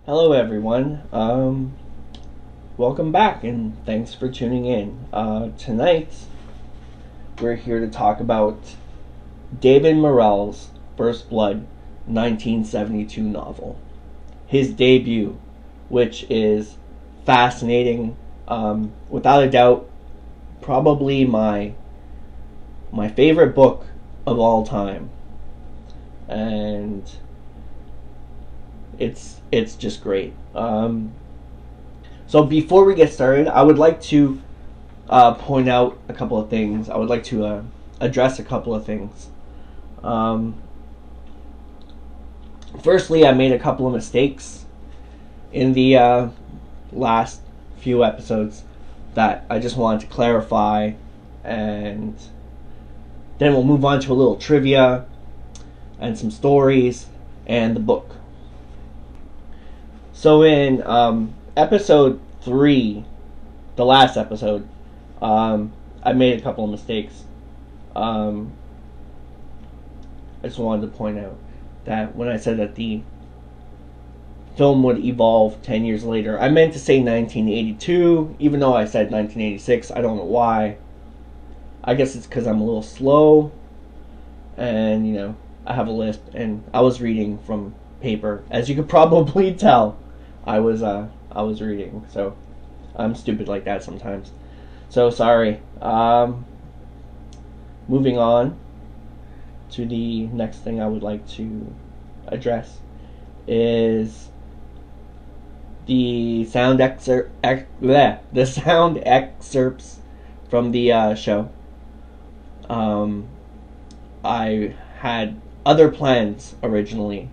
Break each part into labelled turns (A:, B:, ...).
A: Hello everyone, welcome back and thanks for tuning in. Tonight we're here to talk about David Morrell's First Blood 1972 novel. His debut, which is fascinating, without a doubt probably my favorite book of all time. And it's just great. So before we get started, I would like to point out a couple of things. I would like to address a couple of things. Firstly, I made a couple of mistakes in the last few episodes that I just wanted to clarify, and then we'll move on to a little trivia and some stories and the book. So in episode 3, the last episode, I made a couple of mistakes. I just wanted to point out that when I said that the film would evolve 10 years later, I meant to say 1982, even though I said 1986. I don't know why. I guess it's because I'm a little slow, and I have a lisp, and I was reading from paper, as you could probably tell. I was reading, so I'm stupid like that sometimes. So sorry. Moving on to the next thing I would like to address is the sound excerpts from the show. I had other plans originally.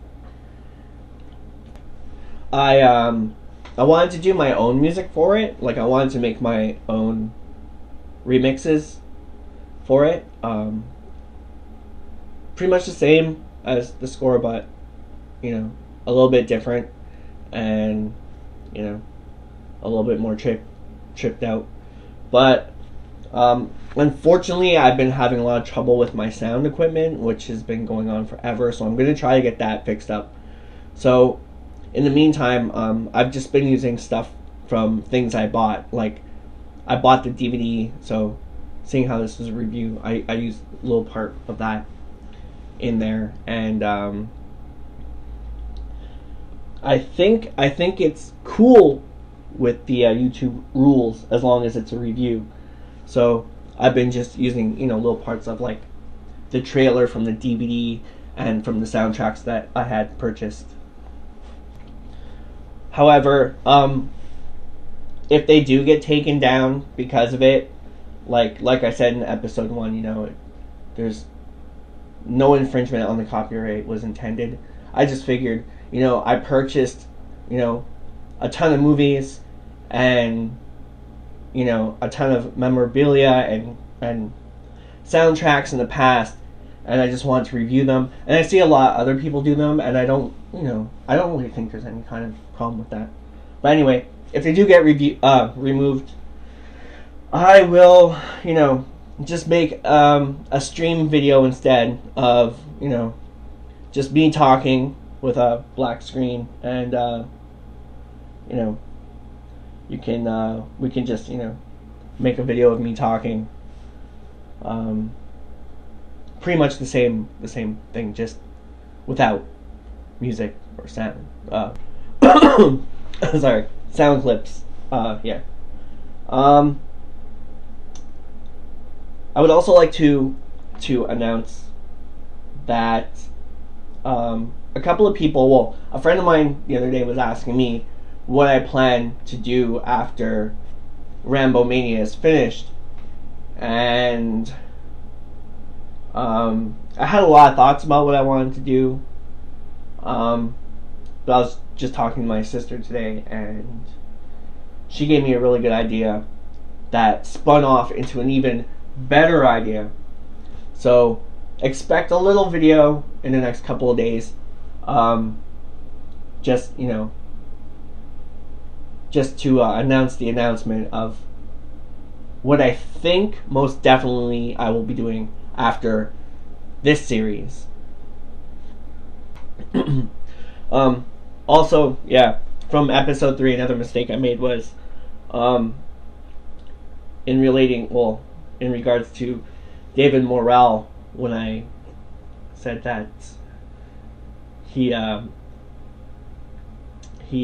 A: I wanted to do my own music for it. Like, I wanted to make my own remixes for it. Pretty much the same as the score, but a little bit different, and a little bit more tripped out. But unfortunately, I've been having a lot of trouble with my sound equipment, which has been going on forever. So I'm going to try to get that fixed up. So in the meantime, I've just been using stuff from things I bought. Like, I bought the DVD, so seeing how this is a review, I used a little part of that in there, and I think it's cool with the YouTube rules as long as it's a review. So I've been just using little parts of like the trailer from the DVD and from the soundtracks that I had purchased. However, if they do get taken down because of it, like I said in episode 1, there's no infringement on the copyright was intended. I just figured, I purchased, a ton of movies and, a ton of memorabilia and soundtracks in the past, and I just wanted to review them. And I see a lot of other people do them, and I don't really think there's any kind of problem with that. But anyway, if they do get removed, I will, just make a stream video instead of, just me talking with a black screen, and we can just make a video of me talking. Pretty much the same thing, just without music or sound. Sorry, sound clips. Yeah. I would also like to announce that a couple of people, well, a friend of mine the other day was asking me what I plan to do after RAMBOMANIA is finished, and I had a lot of thoughts about what I wanted to do, but I was just talking to my sister today, and she gave me a really good idea that spun off into an even better idea. So expect a little video in the next couple of days. Just to announce the announcement of what I think most definitely I will be doing after this series. Also, yeah, from episode 3, another mistake I made was in regards to David Morrell, when I said that he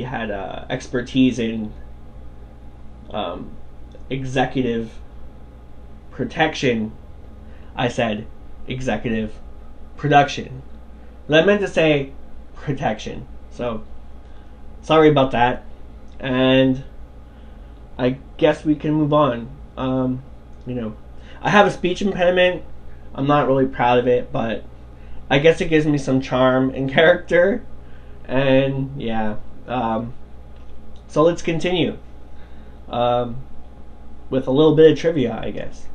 A: had expertise in executive protection, I said executive production. But I meant to say protection. So sorry about that. And I guess we can move on. I have a speech impediment. I'm not really proud of it, but I guess it gives me some charm and character. And yeah. So let's continue with a little bit of trivia, I guess.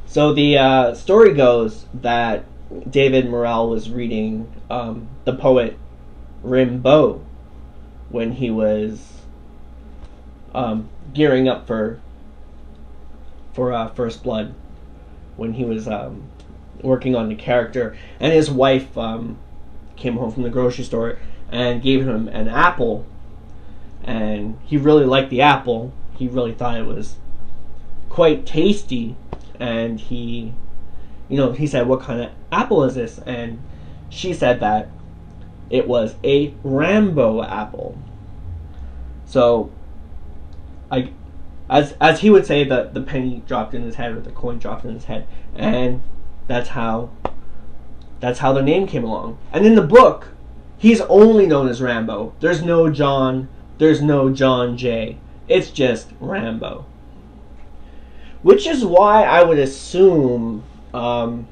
A: So the story goes that David Morrell was reading the poet Rimbaud when he was gearing up for First Blood, when he was working on the character, and his wife came home from the grocery store and gave him an apple, and he really liked the apple. He really thought it was quite tasty, and he said, "What kind of apple is this?" And she said that it was a Rambo apple. So as he would say, the penny dropped in his head, or the coin dropped in his head, and that's how the name came along. And in the book, he's only known as Rambo. There's no John J. It's just Rambo. Which is why I would assume, assume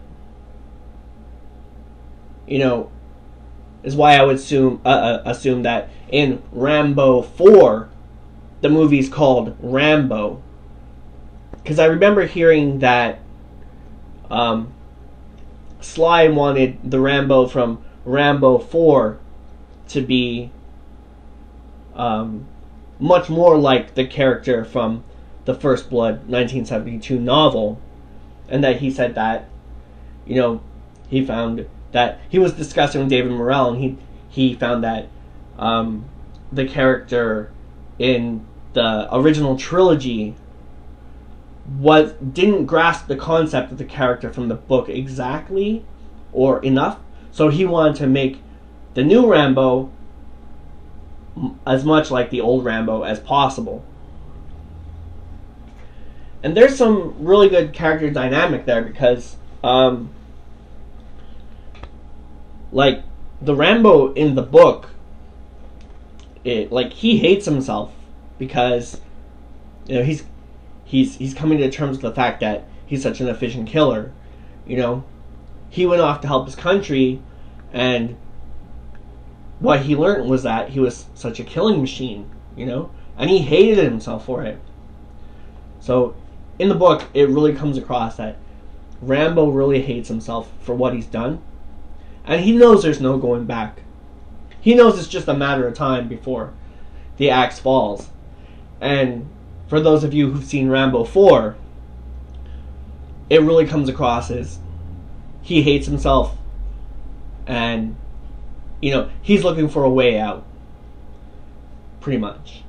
A: that in Rambo 4, the movie's called Rambo. Because I remember hearing that Sly wanted the Rambo from Rambo 4 to be much more like the character from the First Blood 1972 novel, and that he said that, he found that he was discussing with David Morrell, and he found that the character in the original trilogy didn't grasp the concept of the character from the book exactly or enough, so he wanted to make the new Rambo as much like the old Rambo as possible. And there's some really good character dynamic there, because like the Rambo in the book, he hates himself because he's coming to terms with the fact that he's such an efficient killer. He went off to help his country, and what he learned was that he was such a killing machine, and he hated himself for it. So in the book, it really comes across that Rambo really hates himself for what he's done, and he knows there's no going back. He knows it's just a matter of time before the axe falls. And for those of you who've seen Rambo 4, it really comes across as he hates himself, and he's looking for a way out, pretty much.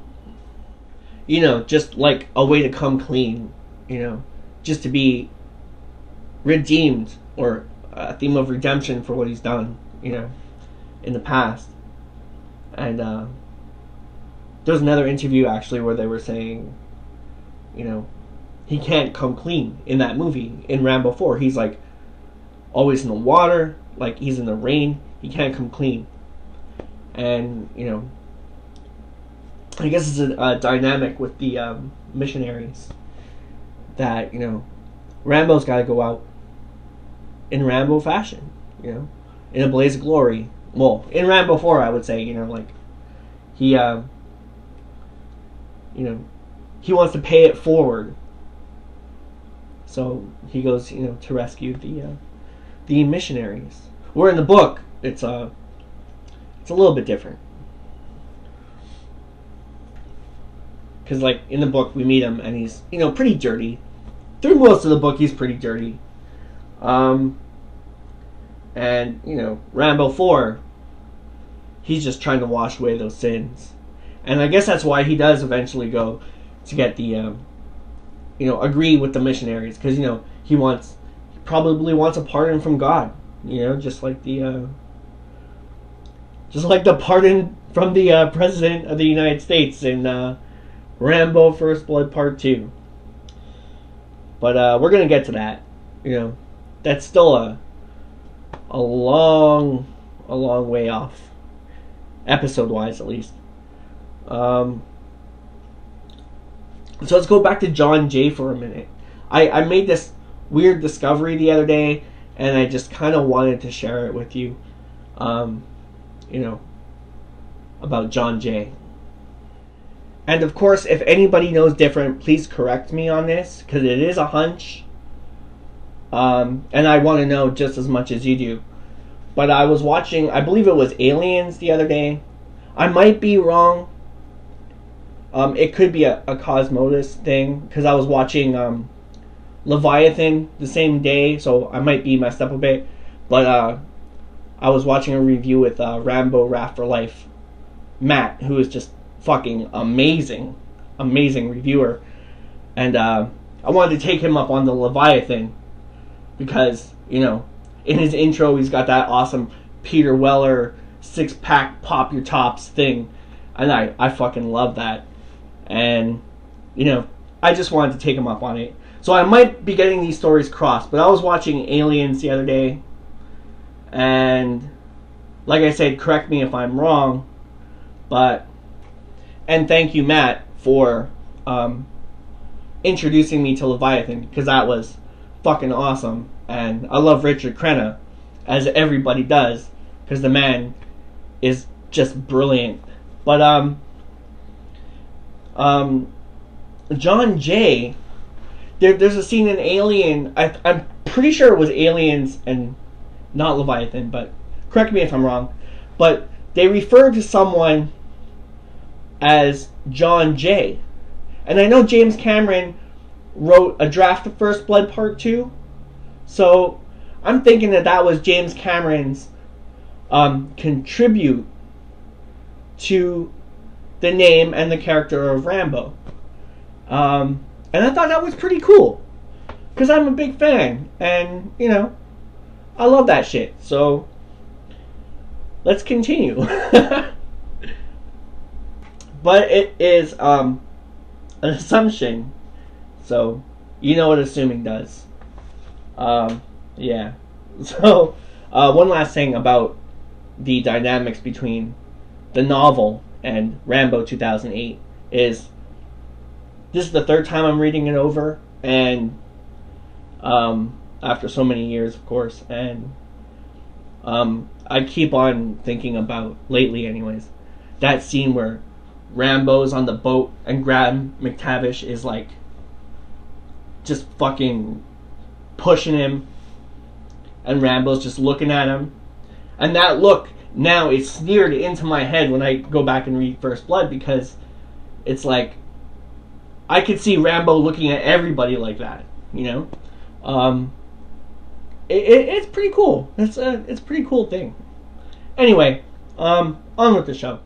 A: Just like a way to come clean, just to be redeemed, or a theme of redemption for what he's done, in the past. And there was another interview actually where they were saying, he can't come clean in that movie. In Rambo 4, he's like always in the water, like he's in the rain. He can't come clean. And I guess it's a dynamic with the missionaries, that Rambo's got to go out in Rambo fashion, in a blaze of glory. Well, in Rambo 4, I would say, he he wants to pay it forward. So he goes, to rescue the missionaries. Where in the book, it's a little bit different. Because, like, in the book, we meet him, and he's, pretty dirty. Through most of the book, he's pretty dirty. And, Rambo 4, he's just trying to wash away those sins. And I guess that's why he does eventually go to get the, agree with the missionaries, because he probably wants a pardon from God, just like the pardon from the President of the United States in Rambo First Blood Part 2. But we're gonna get to that. That's still a long way off, episode-wise at least. So let's go back to John Jay for a minute. I made this weird discovery the other day, and I just kind of wanted to share it with you. About John Jay. And of course, if anybody knows different, please correct me on this, because it is a hunch. And I want to know just as much as you do. But I was watching, I believe it was Aliens the other day. I might be wrong. It could be a Cosmodus thing, because I was watching Leviathan the same day, so I might be messed up a bit. But I was watching a review with Rambo Wrath for Life, Matt, who is just fucking amazing reviewer. And I wanted to take him up on the Leviathan, because, in his intro he's got that awesome Peter Weller 6-pack pop your tops thing. And I fucking love that. And, I just wanted to take him up on it. So I might be getting these stories crossed, but I was watching Aliens the other day, and like I said, correct me if I'm wrong, and thank you, Matt, for introducing me to Leviathan, because that was fucking awesome. And I love Richard Crenna, as everybody does, because the man is just brilliant. But John Jay, there's a scene in Alien, I'm pretty sure it was Aliens and not Leviathan, but correct me if I'm wrong, but they refer to someone as John Jay. And I know James Cameron wrote a draft of First Blood Part 2, so I'm thinking that was James Cameron's contribute to the name and the character of Rambo. And I thought that was pretty cool, because I'm a big fan, and, I love that shit. So let's continue. But it is an assumption, so you know what assuming does. Yeah. So one last thing about the dynamics between the novel and Rambo 2008 is, this is the third time I'm reading it over, and after so many years, of course, and I keep on thinking about, lately anyways, that scene where Rambo's on the boat and Graham McTavish is like just fucking pushing him, and Rambo's just looking at him, and that look now is sneered into my head when I go back and read First Blood, because it's like I could see Rambo looking at everybody like that, It's pretty cool. It's a pretty cool thing. Anyway, on with the show.